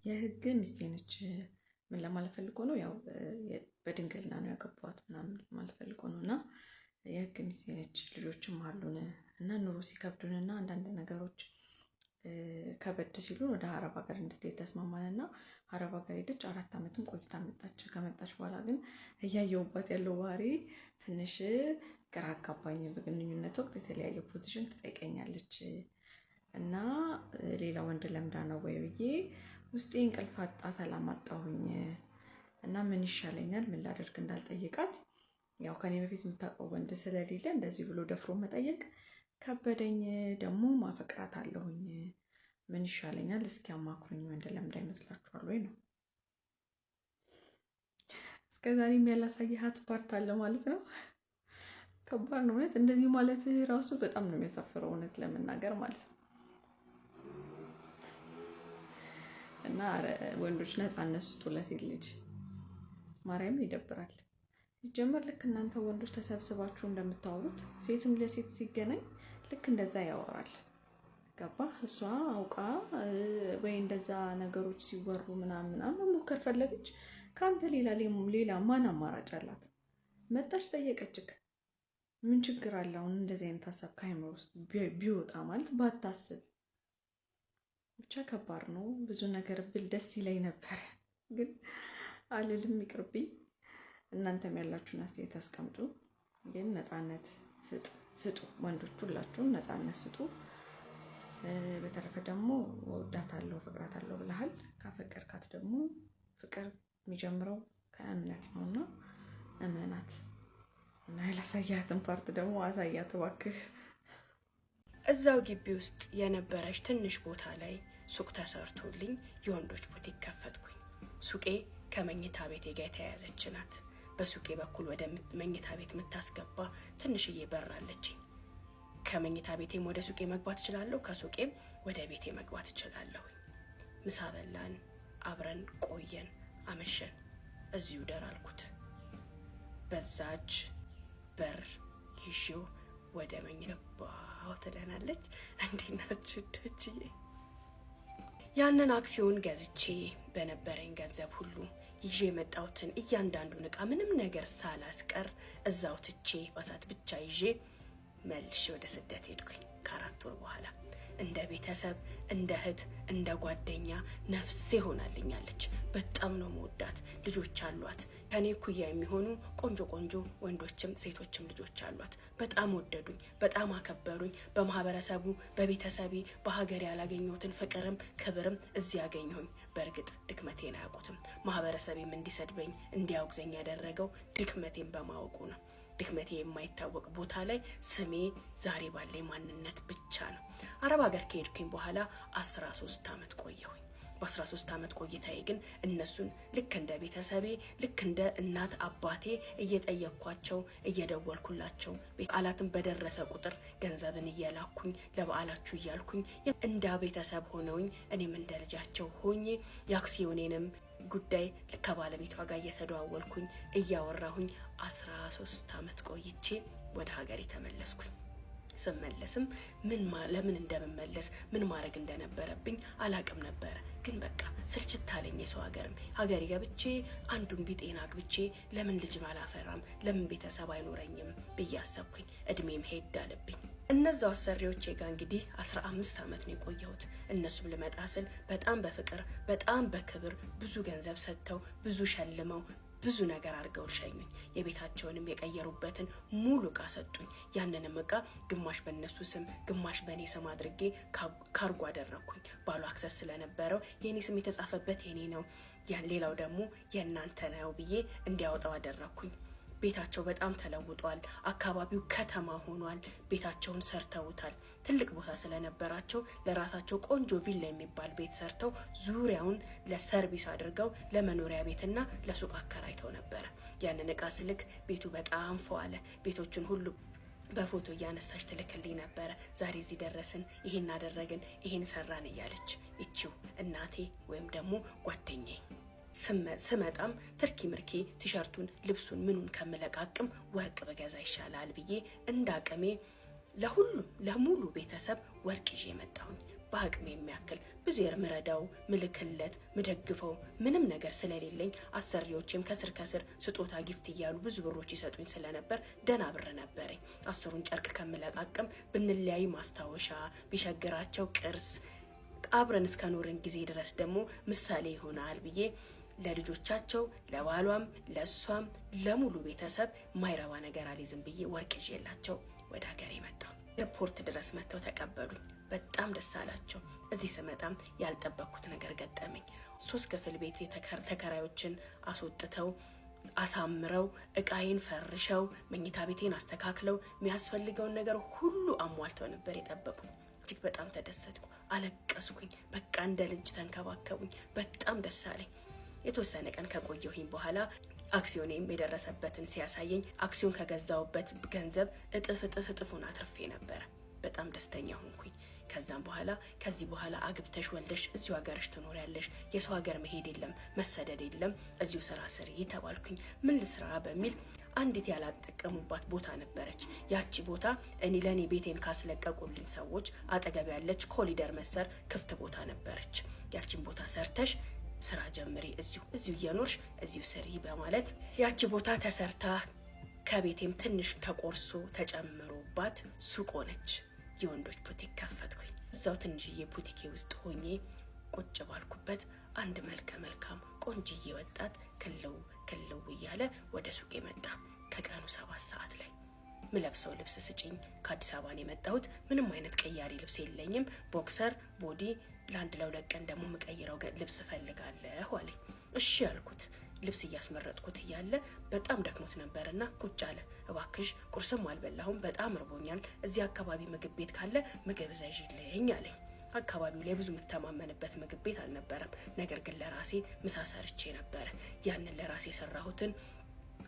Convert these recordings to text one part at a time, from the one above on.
የህግ ሚስቴ ነች። ምን ለማለት ፈልጎ ነው? ያው በድንግልና ነው ያገባኋት ምናምን ለማለት ፈልጎ ነው። እና የህግ ሚስቴ ነች፣ ልጆችም አሉን እና ኑሮ ሲከብዱንና አንዳንድ ነገሮች ከበድ ሲሉን ወደ አረብ ሀገር እንድትሄድ ተስማማንና አረብ ሀገር ሄደች። 4 ዓመትም ቆይታ መጣች። ከመጣች በኋላ ግን እያየሁባት ያለው ባህሪ ትንሽ ግራ አጋባኝ። በግንኙነት ወቅት የተለያየ ፖዚሽን ትጠይቀኛለች እና ሌላ ወንድ ለምዳ ነው ወይ ብዬ ውስጤ እንቅልፍ አጣ፣ ሰላም አጣሁኝ እና ምን ይሻለኛል ምን ላደርግ እንዳልጠይቃት፣ ያው ከኔ በፊት የምታውቀው ወንድ ስለሌለ እንደዚህ ብሎ ደፍሮ መጠየቅ ከበደኝ። ደግሞ ማፈቅራት አለሁኝ፣ ምን ይሻለኛል እስኪ አማክሩኝ፣ ወንድ ለምዳ ይመስላችኋል ወይ ነው። እስከዛሬም ያላሳየሃት ፓርት አለ ማለት ነው። ከባድ ነው እውነት። እንደዚህ ማለት ራሱ በጣም ነው የሚያሳፍረው እውነት ለመናገር ማለት ነው። እና ወንዶች ነፃነት ስጡ ለሴት ልጅ፣ ማርያምን ይደብራል። ሲጀመር ልክ እናንተ ወንዶች ተሰብስባችሁ እንደምታወሩት ሴትም ለሴት ሲገናኝ ልክ እንደዛ ያወራል። ገባ? እሷ አውቃ ወይ እንደዛ ነገሮች ሲወሩ ምናምን መሞከር ፈለገች። ከአንተ ሌላ ማን አማራጭ አላት? መጣች ጠየቀችክ፣ ምን ችግር አለ? አሁን እንደዚህ አይነት ሀሳብ ከአይምሮ ውስጥ ቢወጣ ማለት ባታስብ ብቻ ከባድ ነው። ብዙ ነገር ብል ደስ ይለኝ ነበር ግን አልልም፣ ይቅርብኝ። እናንተም ያላችሁን አስተያየት አስቀምጡ። ግን ነፃነት ስጡ፣ ወንዶች ሁላችሁም ነፃነት ስጡ። በተረፈ ደግሞ ወዳታለሁ ፍቅራታለሁ ብለሃል። ካፈቀርካት ደግሞ ፍቅር የሚጀምረው ከእምነት ነውና እመናት እና ያላሳያትን ፓርት ደግሞ አሳያት እባክህ። እዛው ግቢ ውስጥ የነበረች ትንሽ ቦታ ላይ ሱቅ ተሰርቶልኝ የወንዶች ቡቲክ ከፈትኩኝ። ሱቄ ከመኝታ ቤቴ ጋር የተያያዘች ናት። በሱቄ በኩል ወደ መኝታ ቤት የምታስገባ ትንሽዬ በር አለችኝ። ከመኝታ ቤቴም ወደ ሱቄ መግባት እችላለሁ፣ ከሱቄም ወደ ቤቴ መግባት እችላለሁ። ምሳ በላን፣ አብረን ቆየን፣ አመሸን። እዚሁ ደር አልኩት። በዛች በር ይዤው ወደ መኝታ ትለናለች። እንዴት ናችሁ ዶችዬ? ያንን አክሲዮን ገዝቼ በነበረኝ ገንዘብ ሁሉ ይዤ የመጣሁትን እያንዳንዱን እቃ ምንም ነገር ሳላስቀር እዛው ትቼ ባሳት ብቻ ይዤ መልሼ ወደ ስደት ሄድኩኝ። ከ4 ወር በኋላ እንደ ቤተሰብ፣ እንደ እህት፣ እንደ ጓደኛ ነፍሴ ሆናልኛለች። በጣም ነው መወዳት። ልጆች አሏት፣ ከኔ ኩያ የሚሆኑ ቆንጆ ወንዶችም ሴቶችም ልጆች አሏት። በጣም ወደዱኝ፣ በጣም አከበሩኝ። በማህበረሰቡ፣ በቤተሰቤ፣ በሀገር ያላገኘሁትን ፍቅርም ክብርም እዚህ ያገኘሁኝ። በእርግጥ ድክመቴን አያውቁትም። ማህበረሰቤም እንዲሰድበኝ እንዲያውግዘኝ ያደረገው ድክመቴን በማወቁ ነው። ድክመቴ የማይታወቅ ቦታ ላይ ስሜ ዛሬ ባለኝ ማንነት ብቻ ነው። አረብ ሀገር ከሄድኩኝ በኋላ 13 ዓመት ቆየሁኝ። በ13 ዓመት ቆይታዬ ግን እነሱን ልክ እንደ ቤተሰቤ፣ ልክ እንደ እናት አባቴ እየጠየቅኳቸው እየደወልኩላቸው፣ በዓላትን በደረሰ ቁጥር ገንዘብን እየላኩኝ ለበዓላችሁ እያልኩኝ እንደ ቤተሰብ ሆነውኝ እኔም እንደ ልጃቸው ሆኜ የአክሲዮኔንም ጉዳይ ከባለቤቷ ጋር እየተደዋወልኩኝ እያወራሁኝ 13 ዓመት ቆይቼ ወደ ሀገሬ ተመለስኩኝ። ስመለስም ለምን እንደምመለስ ምን ማድረግ እንደነበረብኝ አላቅም ነበር። ግን በቃ ስልችት አለኝ። የሰው ሀገሬ ገብቼ አንዱን ቢጤና አግብቼ ለምን ልጅ ባላፈራም ለምን ቤተሰብ አይኖረኝም ብዬ አሰብኩኝ። እድሜም ሄድ አለብኝ። እነዛው አሰሪዎቼ ጋር እንግዲህ 15 ዓመት ነው የቆየሁት። እነሱም ልመጣ ስል በጣም በፍቅር በጣም በክብር ብዙ ገንዘብ ሰጥተው ብዙ ሸልመው ብዙ ነገር አድርገው ሸኙኝ። የቤታቸውንም የቀየሩበትን ሙሉ እቃ ሰጡኝ። ያንንም እቃ ግማሽ በእነሱ ስም ግማሽ በእኔ ስም አድርጌ ካርጎ አደረኩኝ። ባሉ አክሰስ ስለነበረው የኔ ስም የተጻፈበት የኔ ነው፣ ሌላው ደግሞ የእናንተ ነው ብዬ እንዲያወጣው አደረኩኝ። ቤታቸው በጣም ተለውጧል። አካባቢው ከተማ ሆኗል። ቤታቸውን ሰርተውታል። ትልቅ ቦታ ስለነበራቸው ለራሳቸው ቆንጆ ቪላ የሚባል ቤት ሰርተው ዙሪያውን ለሰርቪስ አድርገው ለመኖሪያ ቤትና ለሱቅ አከራይተው ነበር። ያንን እቃ ስልክ ቤቱ በጣም ፈዋለ። ቤቶችን ሁሉ በፎቶ እያነሳች ትልክልኝ ነበረ። ዛሬ እዚህ ደረስን፣ ይሄን አደረግን፣ ይሄን ሰራን እያለች ይቺው እናቴ ወይም ደግሞ ጓደኛዬ ስመጣም ትርኪ ምርኪ ቲሸርቱን ልብሱን ምኑን ከመለቃቅም ወርቅ በገዛ ይሻላል ብዬ እንዳቅሜ ለሁሉም ለሙሉ ቤተሰብ ወርቅ ይዤ መጣሁኝ። በአቅሜ የሚያክል ብዙ የምረዳው ምልክለት ምደግፈው ምንም ነገር ስለሌለኝ አሰሪዎችም ከስር ከስር ስጦታ ጊፍት እያሉ ብዙ ብሮች ይሰጡኝ ስለነበር ደህና ብር ነበረኝ። 10ሩን ጨርቅ ከምለቃቅም ብንለያይ ማስታወሻ ቢሸግራቸው ቅርስ አብረን እስከኖርን ጊዜ ድረስ ደግሞ ምሳሌ ይሆናል ብዬ ለልጆቻቸው ለባሏም ለሷም ለሙሉ ቤተሰብ ማይረባ ነገር አልይዝም ብዬ ወርቅ ይዤላቸው ወደ ሀገሬ መጣሁ። ኤርፖርት ድረስ መጥተው ተቀበሉኝ። በጣም ደስ አላቸው። እዚህ ስመጣም ያልጠበቅኩት ነገር ገጠመኝ። 3 ክፍል ቤት ተከራዮችን አስወጥተው አሳምረው እቃዬን ፈርሸው መኝታ ቤቴን አስተካክለው የሚያስፈልገውን ነገር ሁሉ አሟልተው ነበር የጠበቁኝ። እጅግ በጣም ተደሰትኩ፣ አለቀስኩኝ። በቃ እንደ ልጅ ተንከባከቡኝ። በጣም ደስ አለኝ። የተወሰነ ቀን ከቆየሁኝ በኋላ አክሲዮኔም የደረሰበትን ሲያሳየኝ አክሲዮን ከገዛውበት ገንዘብ እጥፉን አትርፌ ነበር። በጣም ደስተኛ ሆንኩኝ። ከዛም በኋላ ከዚህ በኋላ አግብተሽ ወልደሽ እዚሁ ሀገርሽ ትኖሪያለሽ፣ የሰው ሀገር መሄድ የለም መሰደድ የለም፣ እዚሁ ስራ ስሪ ተባልኩኝ። ምን ልስራ በሚል አንዲት ያላጠቀሙባት ቦታ ነበረች። ያቺ ቦታ ለእኔ ቤቴን ካስለቀቁልኝ ሰዎች አጠገብ ያለች ኮሊደር መሰር ክፍት ቦታ ነበረች። ያቺን ቦታ ሰርተሽ ስራ ጀምሪ፣ እዚሁ እየኖርሽ እዚሁ ስሪ በማለት ያቺ ቦታ ተሰርታ ከቤቴም ትንሽ ተቆርሶ ተጨምሮባት ሱቅ ሆነች። የወንዶች ቡቲክ ከፈትኩኝ። እዛው ትንሽዬ ቡቲኬ ውስጥ ሆኜ ቁጭ ባልኩበት አንድ መልከ መልካም ቆንጅዬ ወጣት ክልው እያለ ወደ ሱቅ መጣ። ከቀኑ 7 ሰዓት ላይ ምለብሰው ልብስ ስጪኝ፣ ከአዲስ አበባ ነው የመጣሁት፣ ምንም አይነት ቀያሪ ልብስ የለኝም፣ ቦክሰር ቦዲ ለአንድ ለ2 ቀን ደግሞ የምቀይረው ልብስ ፈልጋለሁ አለኝ። እሺ ያልኩት ልብስ እያስመረጥኩት እያለ በጣም ደክሞት ነበርና ቁጭ አለ። እባክሽ ቁርስም አልበላሁም፣ በጣም እርቦኛል፣ እዚህ አካባቢ ምግብ ቤት ካለ ምግብ ዘዥልኝ አለኝ። አካባቢው ላይ ብዙ የምተማመንበት ምግብ ቤት አልነበረም። ነገር ግን ለራሴ ምሳ ሰርቼ ነበረ። ያንን ለራሴ የሰራሁትን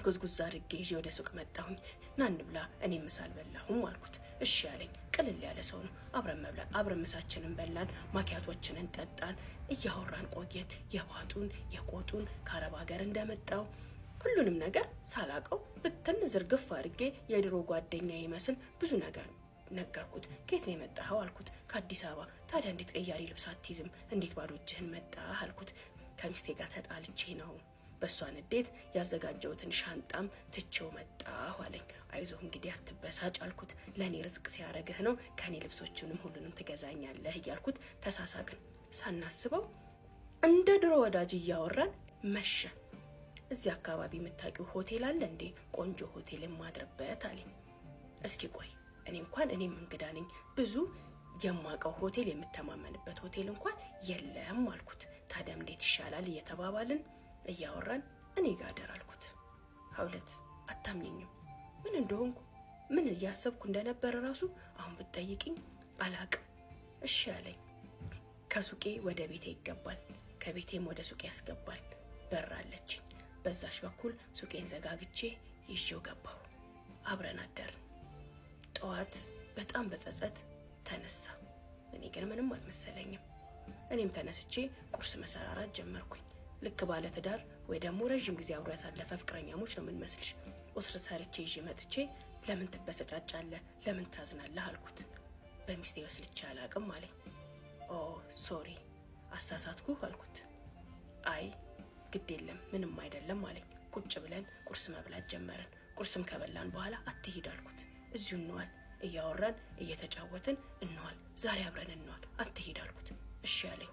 ጉዝጉዝ አድርጌ ይዤ ወደ ሱቅ መጣሁኝ። ና እንብላ፣ እኔ ምሳ አልበላሁም አልኩት። እሺ ያለኝ ቅልል ያለ ሰው ነው። አብረን ምሳችንን በላን፣ ማኪያቶችንን ጠጣን፣ እያወራን ቆየን። የባጡን የቆጡን ከአረብ ሀገር እንደመጣው ሁሉንም ነገር ሳላቀው ብትን ዝርግፍ አድርጌ የድሮ ጓደኛ ይመስል ብዙ ነገር ነገርኩት። ከየት ነው የመጣኸው አልኩት። ከአዲስ አበባ። ታዲያ እንዴት ቀያሪ ልብስ አትይዝም? እንዴት ባዶ እጅህን መጣህ አልኩት። ከሚስቴ ጋር ተጣልቼ ነው፣ በሷ ንዴት ያዘጋጀውትን ሻንጣም ትቼው መጣሁ አለኝ። አይዞህ እንግዲህ አትበሳጭ አልኩት። ለእኔ ርዝቅ ሲያረግህ ነው፣ ከኔ ልብሶቹንም ሁሉንም ትገዛኛለህ እያልኩት ተሳሳቅን። ሳናስበው እንደ ድሮ ወዳጅ እያወራን መሸ። እዚህ አካባቢ የምታውቂው ሆቴል አለ እንዴ? ቆንጆ ሆቴል የማድርበት አለኝ። እስኪ ቆይ እኔም እንግዳ ነኝ፣ ብዙ የማውቀው ሆቴል የምተማመንበት ሆቴል እንኳን የለም አልኩት። ታዲያ እንዴት ይሻላል እየተባባልን እያወራን እኔ ጋር አደር አልኩት። ሀውለት አታምኘኝም፣ ምን እንደሆንኩ ምን እያሰብኩ እንደነበረ ራሱ አሁን ብትጠይቅኝ አላቅም። እሺ አለኝ። ከሱቄ ወደ ቤቴ ይገባል፣ ከቤቴም ወደ ሱቄ ያስገባል። በር አለችኝ። በዛሽ በኩል ሱቄን ዘጋግቼ ይዤው ገባሁ። አብረን አደርን። ጠዋት በጣም በጸጸት ተነሳ። እኔ ግን ምንም አልመሰለኝም። እኔም ተነስቼ ቁርስ መሰራራት ጀመርኩኝ። ልክ ባለ ትዳር ወይ ደግሞ ረጅም ጊዜ አብሮ ያሳለፈ ፍቅረኛሞች ነው የምንመስልሽ። ቁርስ ሰርቼ ይዤ መጥቼ ለምን ትበሰጫጫለህ? ለምን ታዝናለህ አልኩት። በሚስቴ ወስልቼ አላቅም አለኝ። ኦ ሶሪ አሳሳትኩ አልኩት። አይ ግድ የለም ምንም አይደለም አለኝ። ቁጭ ብለን ቁርስ መብላት ጀመርን። ቁርስም ከበላን በኋላ አትሂድ አልኩት። እዚሁ እንዋል፣ እያወራን እየተጫወትን እንዋል፣ ዛሬ አብረን እንዋል፣ አትሂድ አልኩት። እሺ አለኝ።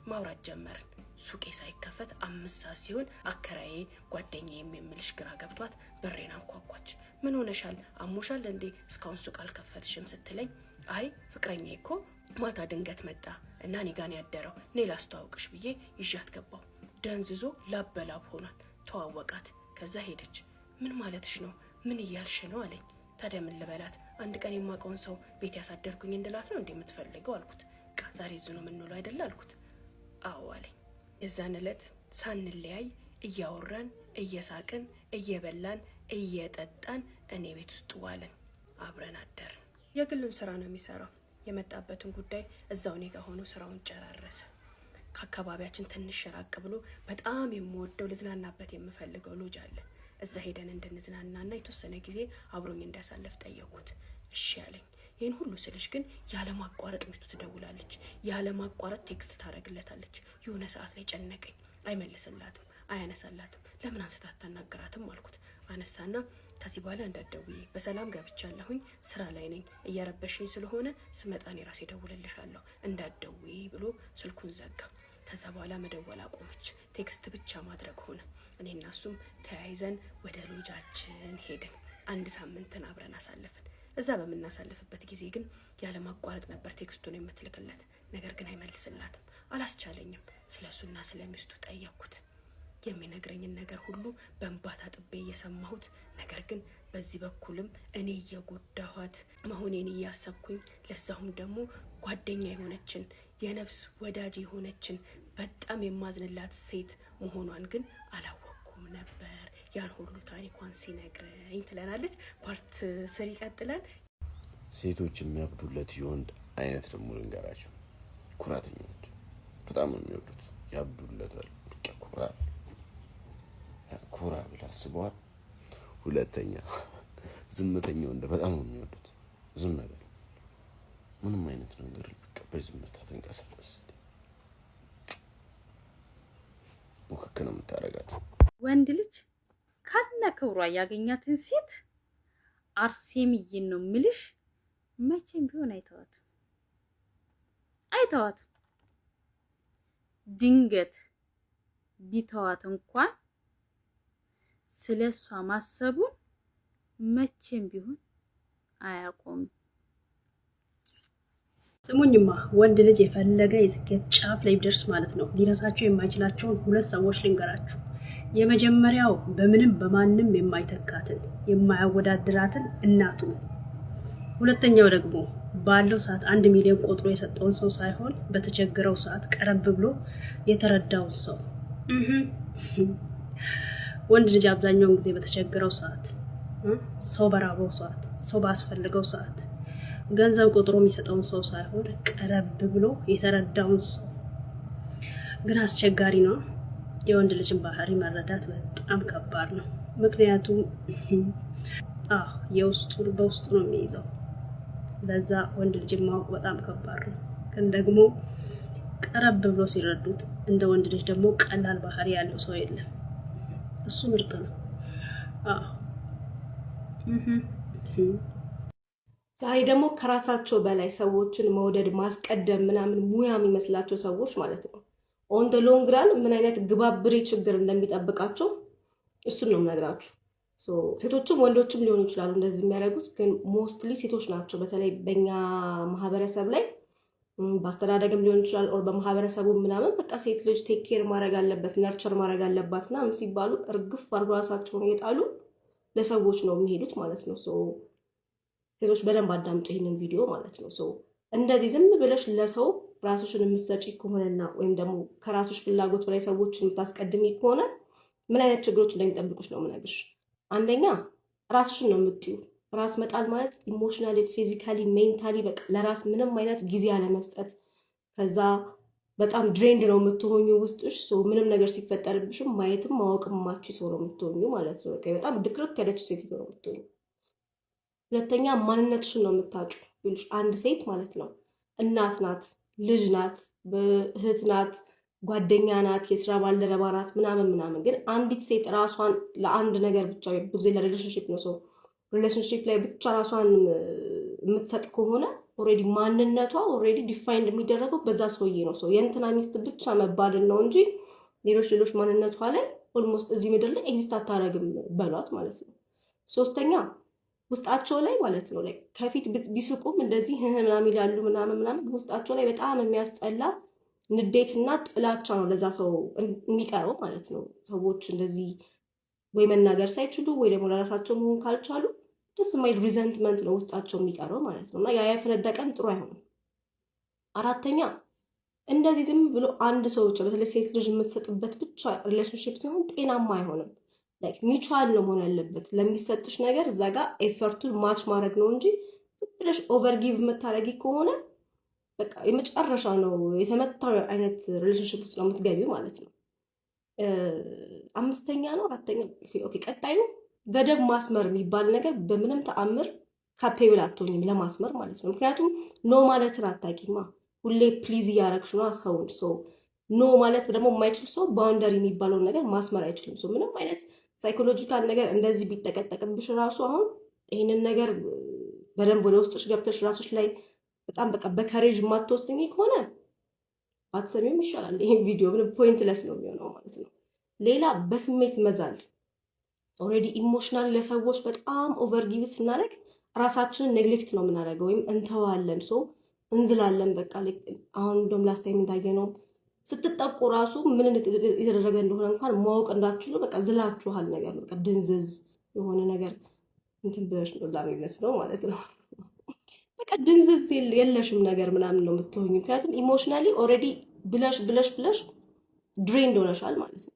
ማውራት ጀመርን። ሱቄ ሳይከፈት 5 ሰዓት ሲሆን አከራዬ ጓደኛዬ የምልሽ ግራ ገብቷት በሬን አንኳኳች። ምን ሆነሻል? አሞሻል እንዴ? እስካሁን ሱቅ አልከፈትሽም ስትለኝ አይ ፍቅረኛዬ እኮ ማታ ድንገት መጣ እና እኔ ጋር ያደረው፣ እኔ ላስተዋውቅሽ ብዬ ይዣት ገባሁ። ደንዝዞ ላብ በላብ ሆኗል። ተዋወቃት። ከዛ ሄደች። ምን ማለትሽ ነው? ምን እያልሽ ነው አለኝ። ታዲያ ምን ልበላት? አንድ ቀን የማውቀውን ሰው ቤት ያሳደርኩኝ እንድላት ነው እንዴ የምትፈልገው አልኩት። ዛሬ እዚሁ ነው የምንውለው አይደለ አልኩት። አዎ አለኝ። የዛን ዕለት ሳንለያይ እያወራን እየሳቅን እየበላን እየጠጣን እኔ ቤት ውስጥ ዋለን። አብረን አደርን። የግሉን ስራ ነው የሚሰራው። የመጣበትን ጉዳይ እዛው እኔ ጋር ሆኖ ስራውን ጨራረሰ። ከአካባቢያችን ትንሽ ራቅ ብሎ በጣም የምወደው ልዝናናበት የምፈልገው ሎጅ አለ። እዛ ሄደን እንድንዝናናና የተወሰነ ጊዜ አብሮኝ እንዲያሳልፍ ጠየቅኩት። እሺ ያለኝ። ይህን ሁሉ ስልሽ ግን ያለማቋረጥ ሚስቱ ትደውላለች፣ ያለማቋረጥ ቴክስት ታደርግለታለች። የሆነ ሰዓት ላይ ጨነቀኝ። አይመልስላትም፣ አያነሳላትም። ለምን አንስታ አታናግራትም አልኩት። አነሳና ከዚህ በኋላ እንዳትደውይ፣ በሰላም ገብቻለሁኝ፣ ስራ ላይ ነኝ፣ እያረበሽኝ ስለሆነ ስመጣ እኔ ራሴ እደውልልሻለሁ፣ እንዳትደውይ ብሎ ስልኩን ዘጋ። ከዛ በኋላ መደወል አቆመች። ቴክስት ብቻ ማድረግ ሆነ። እኔና እሱም ተያይዘን ወደ ሎጃችን ሄድን። 1 ሳምንትን አብረን አሳለፍን። እዛ በምናሳልፍበት ጊዜ ግን ያለማቋረጥ ነበር ቴክስቱን የምትልክለት። ነገር ግን አይመልስላትም። አላስቻለኝም። ስለሱና ስለሚስቱ ጠየቅኩት። የሚነግረኝን ነገር ሁሉ በእንባ ታጥቤ እየሰማሁት፣ ነገር ግን በዚህ በኩልም እኔ እየጎዳኋት መሆኔን እያሰብኩኝ፣ ለዛሁም ደግሞ ጓደኛ የሆነችን የነፍስ ወዳጅ የሆነችን በጣም የማዝንላት ሴት መሆኗን ግን አላወቅኩም ነበር። ያን ሁሉ ታሪኳን ሲነግረኝ ትለናለች። ፓርት 3 ይቀጥላል። ሴቶች የሚያብዱለት የወንድ አይነት ደግሞ ልንገራቸው። ኩራተኞች በጣም የሚወዱት ያብዱለታል። ኩራ ብላ አስበዋል። ሁለተኛ ዝምተኛ ወንድ በጣም ነው የሚወዱት። ዝም ነገር ምንም አይነት ነገር በዝምታ ተንቀሳቀስ ሙክክ ነው የምታረጋት። ወንድ ልጅ ካለ ክብሯ ያገኛትን ሴት አርሴምዬን ነው ምልሽ፣ መቼም ቢሆን አይተዋት። ድንገት ቢተዋት እንኳን ስለሷ ማሰቡን መቼም ቢሆን አያቆም። ስሙኝማ ወንድ ልጅ የፈለገ የስኬት ጫፍ ላይ ቢደርስ ማለት ነው ሊረሳቸው የማይችላቸውን 2 ሰዎች ልንገራችሁ። የመጀመሪያው በምንም በማንም የማይተካትን የማያወዳድራትን እናቱ። ሁለተኛው ደግሞ ባለው ሰዓት 1 ሚሊዮን ቆጥሮ የሰጠውን ሰው ሳይሆን በተቸገረው ሰዓት ቀረብ ብሎ የተረዳውን ሰው። ወንድ ልጅ አብዛኛውን ጊዜ በተቸገረው ሰዓት፣ ሰው በራበው ሰዓት፣ ሰው ባስፈልገው ሰዓት ገንዘብ ቆጥሮ የሚሰጠውን ሰው ሳይሆን ቀረብ ብሎ የተረዳውን ሰው። ግን አስቸጋሪ ነው። የወንድ ልጅን ባህሪ መረዳት በጣም ከባድ ነው። ምክንያቱም የውስጡን በውስጡ ነው የሚይዘው። ለዛ ወንድ ልጅ ማወቅ በጣም ከባድ ነው። ግን ደግሞ ቀረብ ብሎ ሲረዱት እንደ ወንድ ልጅ ደግሞ ቀላል ባህሪ ያለው ሰው የለም። እሱ ምርጥ ነው። ዛሬ ደግሞ ከራሳቸው በላይ ሰዎችን መውደድ ማስቀደም ምናምን ሙያ የሚመስላቸው ሰዎች ማለት ነው ኦን ደ ሎንግ ራን ምን አይነት ግባብሬ ችግር እንደሚጠብቃቸው እሱን ነው የምነግራችሁ። ሴቶችም ወንዶችም ሊሆኑ ይችላሉ እንደዚህ የሚያደርጉት፣ ግን ሞስትሊ ሴቶች ናቸው። በተለይ በእኛ ማህበረሰብ ላይ በአስተዳደግም ሊሆን ይችላል ኦር በማህበረሰቡ ምናምን በቃ ሴት ልጅ ቴክ ኬር ማድረግ አለበት፣ ነርቸር ማድረግ አለባት ምናምን ሲባሉ እርግፍ አድርገው ራሳቸውን እየጣሉ ለሰዎች ነው የሚሄዱት ማለት ነው። ሴቶች በደንብ አዳምጡ ይሄንን ቪዲዮ ማለት ነው። እንደዚህ ዝም ብለሽ ለሰው ራስሽን የምትሰጪ ከሆነና ወይም ደግሞ ከራስሽ ፍላጎት በላይ ሰዎችን የምታስቀድሚ ከሆነ ምን አይነት ችግሮች እንደሚጠብቁሽ ነው የምነግርሽ። አንደኛ ራስሽን ነው የምትዩ። ራስ መጣል ማለት ኢሞሽናሊ፣ ፊዚካሊ፣ ሜንታሊ በቃ ለራስ ምንም አይነት ጊዜ አለመስጠት። ከዛ በጣም ድሬንድ ነው የምትሆኙ ውስጥሽ። ምንም ነገር ሲፈጠርብሽም ማየትም ማወቅም ማቺ ሰው ነው የምትሆኙ ማለት ነው። በቃ በጣም ድክርት ያለች ሴት ነው የምትሆኙ። ሁለተኛ ማንነትሽን ነው የምታጩ። አንድ ሴት ማለት ነው እናት ናት፣ ልጅ ናት፣ እህት ናት፣ ጓደኛ ናት፣ የስራ ባልደረባ ናት ምናምን። ግን አንዲት ሴት ራሷን ለአንድ ነገር ብቻ ብዙ ለሪሌሽንሺፕ ነው ሰው ሪሌሽንሺፕ ላይ ብቻ ራሷን የምትሰጥ ከሆነ ኦልሬዲ ማንነቷ ኦልሬዲ ዲፋይንድ የሚደረገው በዛ ሰውዬ ነው። ሰው የእንትና ሚስት ብቻ መባልን ነው እንጂ ሌሎች ማንነቷ ላይ ኦልሞስት እዚህ ምድር ላይ ኤግዚስት አታደርግም በሏት ማለት ነው። ሶስተኛ ውስጣቸው ላይ ማለት ነው ላይ ከፊት ቢስቁም እንደዚህ ምናምን ይላሉ ምናምን ውስጣቸው ላይ በጣም የሚያስጠላ ንዴትና ጥላቻ ነው ለዛ ሰው የሚቀረው ማለት ነው። ሰዎች እንደዚህ ወይ መናገር ሳይችሉ ወይ ደግሞ ለራሳቸው መሆን ካልቻሉ ደስ የማይል ሪዘንትመንት ነው ውስጣቸው የሚቀረው ማለት ነው። እና ያ የፈነዳ ቀን ጥሩ አይሆንም። አራተኛ እንደዚህ ዝም ብሎ አንድ ሰው ብቻ በተለይ ሴት ልጅ የምትሰጥበት ብቻ ሪሌሽንሺፕ ሲሆን ጤናማ አይሆንም። ላይክ ሚቹዋል ነው መሆን ያለበት። ለሚሰጥሽ ነገር እዛ ጋር ኤፈርቱን ማች ማድረግ ነው እንጂ ዝም ብለሽ ኦቨርጊቭ የምታደርጊ ከሆነ በቃ የመጨረሻ ነው የተመታ አይነት ሪሌሽንሺፕ ውስጥ ነው የምትገቢው ማለት ነው። አምስተኛ ነው አራተኛ ኦኬ። ቀጣዩ ገደብ ማስመር የሚባል ነገር በምንም ተአምር ካፔብል አትሆኝም ለማስመር ማለት ነው። ምክንያቱም ኖ ማለትን አታውቂማ። ሁሌ ፕሊዝ እያረግሽ ነው ሰውን። ሰው ኖ ማለት ደግሞ የማይችል ሰው ባውንደሪ የሚባለውን ነገር ማስመር አይችልም። ሰው ምንም አይነት ሳይኮሎጂካል ነገር እንደዚህ ቢጠቀጠቅብሽ ራሱ አሁን ይህንን ነገር በደንብ ወደ ውስጥሽ ገብተሽ ራስሽ ላይ በጣም በቃ በከሬጅ የማትወስኝ ከሆነ ባትሰሚውም ይሻላል። ይሄን ቪዲዮ ምንም ፖይንትለስ ነው የሚሆነው ማለት ነው። ሌላ በስሜት መዛል ኦልሬዲ ኢሞሽናል ለሰዎች በጣም ኦቨር ጊቭ ስናደርግ ራሳችንን ኔግሌክት ነው የምናደርገው ወይም እንተዋለን፣ ሶ እንዝላለን። በቃ አሁን እንደውም ላስት ታይም እንዳየነው ስትጠቁ ራሱ ምን የተደረገ እንደሆነ እንኳን ማወቅ እንዳትችሉ በቃ ዝላችኋል ነገር በቃ ድንዝዝ የሆነ ነገር እንትን ብለሽ ነው የሚመስለው ማለት ነው። በቃ ድንዝዝ የለሽም ነገር ምናምን ነው የምትሆኝ። ምክንያቱም ኢሞሽናሊ ኦልሬዲ ብለሽ ድሬንድ ሆነሻል ማለት ነው።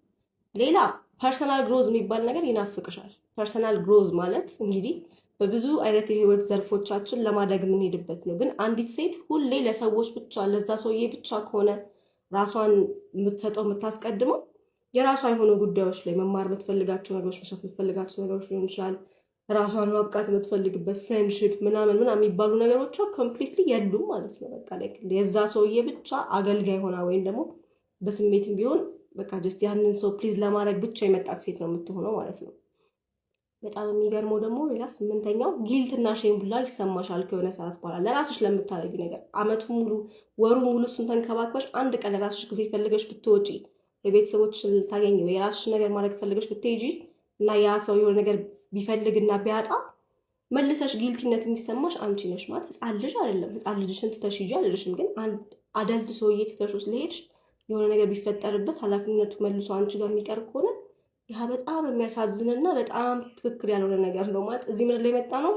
ሌላ ፐርሰናል ግሮዝ የሚባል ነገር ይናፍቅሻል። ፐርሰናል ግሮዝ ማለት እንግዲህ በብዙ አይነት የህይወት ዘርፎቻችን ለማደግ የምንሄድበት ነው። ግን አንዲት ሴት ሁሌ ለሰዎች ብቻ ለዛ ሰውዬ ብቻ ከሆነ ራሷን የምትሰጠው የምታስቀድመው የራሷ የሆኑ ጉዳዮች ላይ መማር የምትፈልጋቸው ነገሮች፣ መስራት የምትፈልጋቸው ነገሮች ሊሆን ይችላል። ራሷን ማብቃት የምትፈልግበት ፍሬንድሽፕ ምናምን የሚባሉ ነገሮቿ ኮምፕሊትሊ የሉም ማለት ነው። በቃ የዛ ሰውዬ ብቻ አገልጋይ ሆና ወይም ደግሞ በስሜትም ቢሆን በቃ ጀስት ያንን ሰው ፕሊዝ ለማድረግ ብቻ የመጣች ሴት ነው የምትሆነው ማለት ነው። በጣም የሚገርመው ደግሞ ሌላ 8ኛው ጊልትና ሼም ብላ ይሰማሻል ከሆነ ሰዓት በኋላ ለራስሽ ለምታደርጊ ነገር አመቱ ሙሉ ወሩ ሙሉ እሱን ተንከባክበሽ አንድ ቀን ለራስሽ ጊዜ ፈልገሽ ብትወጪ የቤተሰቦችሽን ልታገኝ ወይ የራስሽ ነገር ማድረግ ፈልገሽ ብትሄጂ እና ያ ሰው የሆነ ነገር ቢፈልግና ቢያጣ መልሰሽ ጊልቲነት የሚሰማሽ አንቺ ነሽ ማለት ህፃን ልጅ አይደለም። ህፃን ልጅሽን ትተሽ ሂጂ አልልሽም፣ ግን አደልት ሰውዬ ትተሽው ስለሄድሽ የሆነ ነገር ቢፈጠርበት ኃላፊነቱ መልሶ አንቺ ጋር የሚቀር ከሆነ ያ በጣም የሚያሳዝንና በጣም ትክክል ያልሆነ ነገር ነው ማለት እዚህ ምድር ላይ የመጣ ነው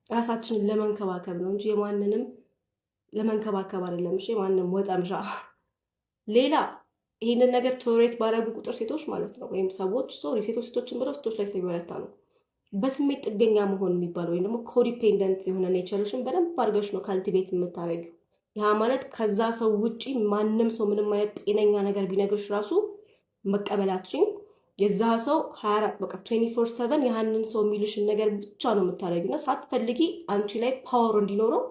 ራሳችንን ለመንከባከብ ነው እንጂ የማንንም ለመንከባከብ አይደለም። እሺ የማንንም ወጠምሻ። ሌላ ይህንን ነገር ቶሬት ባረጉ ቁጥር ሴቶች ማለት ነው ወይም ሰዎች ሴቶችን ብለው ሴቶች ላይ ሲበረታ ነው በስሜት ጥገኛ መሆን የሚባለው ወይም ደግሞ ኮዲፔንደንት የሆነ ኔቸርሽን በደንብ አድርገሽ ነው ካልቲቬት የምታደርጊው። ያ ማለት ከዛ ሰው ውጪ ማንም ሰው ምንም አይነት ጤነኛ ነገር ቢነግርሽ ራሱ መቀበላችን የዛ ሰው 24 በቃ 24/7 ያንን ሰው የሚልሽን ነገር ብቻ ነው የምታደርጊው እና ሳትፈልጊ አንቺ ላይ ፓወር እንዲኖረው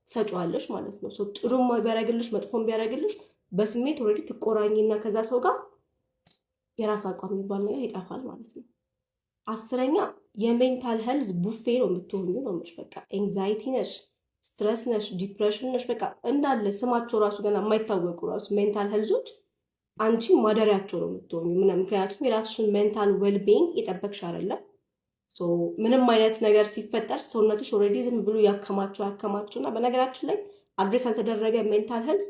ሰጪዋለሽ ማለት ነው። ጥሩም ቢያደርግልሽ መጥፎም ቢያደርግልሽ በስሜት ኦልሬዲ ትቆራኝና ከዛ ሰው ጋር የራስ አቋም የሚባል ነገር ይጠፋል ማለት ነው። 10ኛ የሜንታል ሄልዝ ቡፌ ነው የምትሆኙ ነው የምልሽ። በቃ ኤንዛይቲ ነሽ፣ ስትረስ ነሽ፣ ዲፕሬሽን ነሽ፣ በቃ እንዳለ ስማቸው ራሱ ገና የማይታወቁ ራሱ ሜንታል ሄልዞች አንቺ ማደሪያቸው ነው የምትሆኙ። ምክንያቱም የራስሽን ሜንታል ዌልቢንግ የጠበቅሽ አይደለም። ምንም አይነት ነገር ሲፈጠር ሰውነትሽ ኦልሬዲ ዝም ብሎ ያከማቸው እና በነገራችን ላይ አድሬስ ያልተደረገ ሜንታል ሄልዝ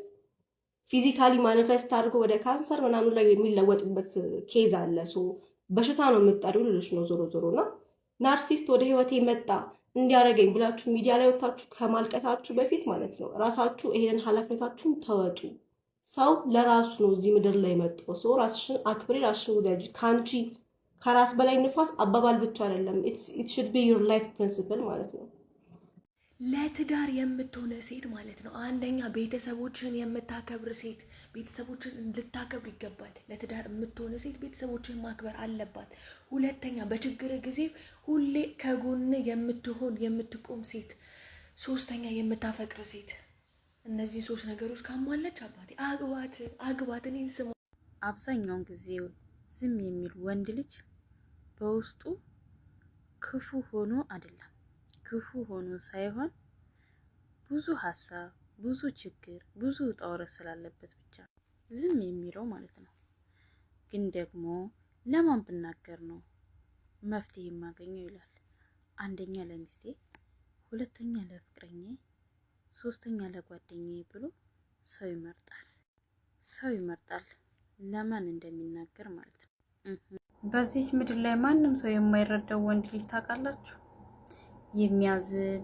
ፊዚካሊ ማኒፌስት አድርጎ ወደ ካንሰር ምናምን ላይ የሚለወጥበት ኬዝ አለ። በሽታ ነው የምትጠሪው ልልሽ ነው ዞሮ ዞሮ እና ናርሲስት ወደ ህይወቴ መጣ እንዲያደርገኝ ብላችሁ ሚዲያ ላይ ወጣችሁ ከማልቀሳችሁ በፊት ማለት ነው ራሳችሁ ይሄንን ኃላፊነታችሁን ተወጡ። ሰው ለራሱ ነው እዚህ ምድር ላይ መጣው። ሰው ራስሽን አክብሪ፣ ራስሽን ውደጂ። ካንቺ ከራስ በላይ ንፋስ አባባል ብቻ አይደለም። it should be your life principle ማለት ነው። ለትዳር የምትሆነ ሴት ማለት ነው። አንደኛ ቤተሰቦችን የምታከብር ሴት፣ ቤተሰቦችን ልታከብር ይገባል። ለትዳር የምትሆነ ሴት ቤተሰቦችን ማክበር አለባት። ሁለተኛ በችግር ጊዜ ሁሌ ከጎን የምትሆን የምትቆም ሴት። ሶስተኛ የምታፈቅር ሴት። እነዚህ 3 ነገሮች ካሟላች አባቴ አግባት እኔን ስማ። አብዛኛውን ጊዜ ዝም የሚል ወንድ ልጅ በውስጡ ክፉ ሆኖ አይደለም፣ ክፉ ሆኖ ሳይሆን ብዙ ሀሳብ፣ ብዙ ችግር፣ ብዙ ውጣ ውረድ ስላለበት ብቻ ዝም የሚለው ማለት ነው። ግን ደግሞ ለማን ብናገር ነው መፍትሄ የማገኘው ይላል። አንደኛ ለሚስቴ፣ ሁለተኛ ለፍቅረኛዬ፣ ሶስተኛ ለጓደኛዬ ብሎ ሰው ይመርጣል ለማን እንደሚናገር ማለት ነው። በዚህ ምድር ላይ ማንም ሰው የማይረዳው ወንድ ልጅ ታውቃላችሁ? የሚያዝን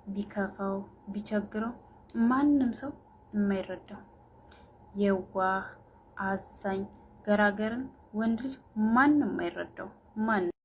ቢከፋው ቢቸግረው ማንም ሰው የማይረዳው የዋህ አዛኝ ገራገርን ወንድ ልጅ ማንም አይረዳው። ማንም